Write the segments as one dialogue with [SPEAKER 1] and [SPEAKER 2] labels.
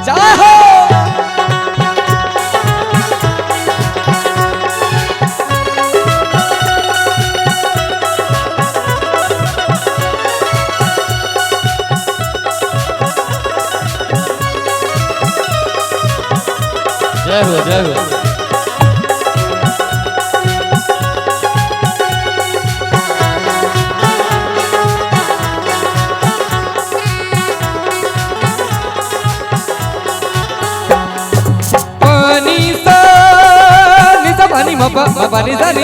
[SPEAKER 1] चाहो जय हो जय हो। pani ma pa ni sa ni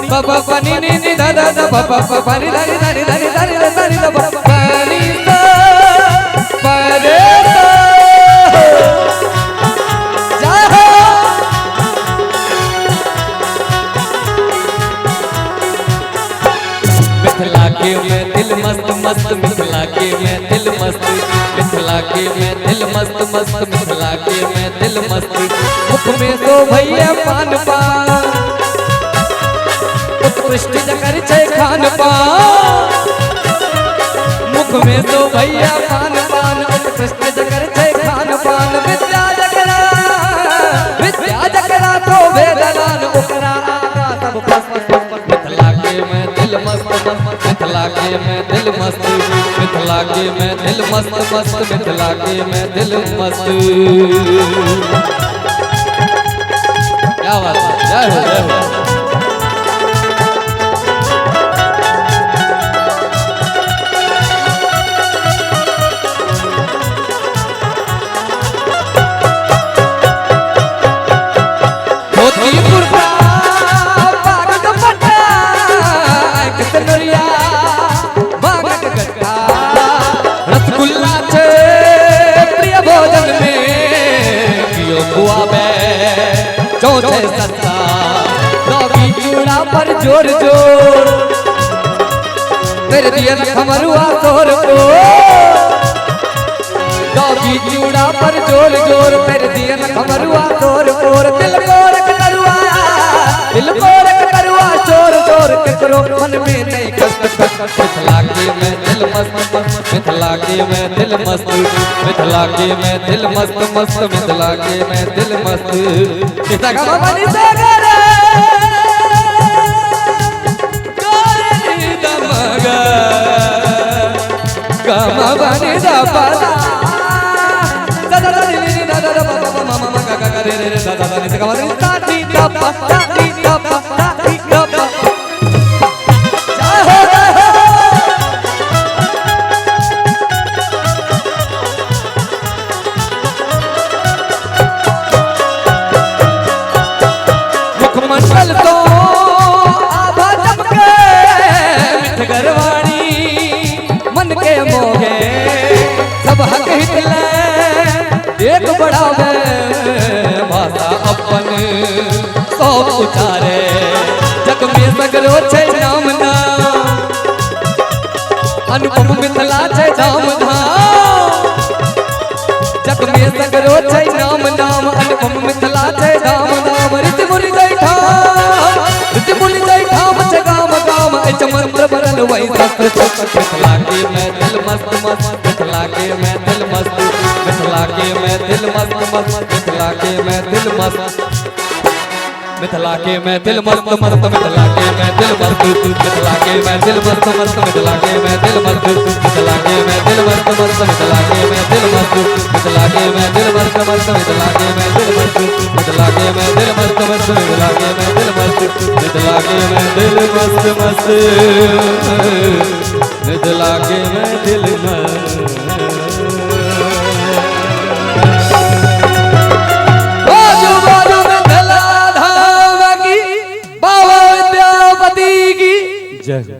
[SPEAKER 1] pa pa ni ni da da da pa pa ni da ni da ni da ni da ni da ni da pa ni sa pa re sa jai ho। Mithila के मैं दिल मस्त मस्त मिथिला के मैं दिल मस्त मिथिला के मैं दिल मस्त मस्त मिथिला के मैं दिल मस्त मुख में तो भैया पान पान उत्कृष्ट जकर छे खान पान मुख में तो भैया पान पान उत्कृष्ट जकर छे खान पान विद्या जकरा तो वेदनान ओकरा आगा सब मिथिला के मैं दिल मस्त मस्त मिथिला के मैं दिल मस्त मिथिला के मैं दिल मस्त मस्त मिथिला के मैं दिल मस्त। क्या बात है जय हो जय हो। रसगुल्ला छे प्रिय भोजन में पियो बुआ में चौथे सत्ता दौगी चूड़ा पर जोर जोर तेरे दिया खमरुआ तोर को दौगी चूड़ा पर जोर जोर तेरे दिया खमरुआ तोर कोर दिल कोर करुआ चोर चोर करो मन में नहीं कष्ट मिथिला के मैं दिल मस्त मस्त मिथिला के मैं दिल मस्त मिथिला के मैं दिल मस्त मस्त मिथिला के मैं दिल मस्त। सीता का बाबा नी सागर गोरी दमगा कामा बनी दा पादा दादा दादी नी दादा दादा बाबा मामा मगा गा रे रे दादा दादी से कामा नी ताती दापा ताती दापा ताती दापा मंडल तो आभा चमके मिठगरवाणी मन के मोहे सब हक हितले एक बढ़ावे भाषा अपन सब उचारे जग में सगरो छे नाम नाम अनुपम मिथिला छे धाम धाम जग में सगरो छे नाम नाम अनुपम मिथिला छे धाम धाम ऋषि मुनि मंत्र बरल वही मिथिला के मैं दिल मस्त मस्त मिथिला के मैं दिल मस्त मिथिला के मैं दिल मस्त मस्त मिथिला के मैं दिल मस्त मिथिला के मैं दिल मस्त मस्त मिथिला के मैं दिल मस्त मिथिला के मैं दिल मस्त मस्त मिथिला के मैं दिल मस्त मिथिला के मैं दिल मस्त मस्त मिथिला के मैं दिल मस्त मिथिला के मैं दिल मस्त मस्त मिथिला के मैं दिल मस्त मिथिला के मैं दिल मस्त मस्त मिथिला के मैं दिल मस्त मिथिला के मैं दिल मस्त मस्त मिथिला के मैं दिल मस्त।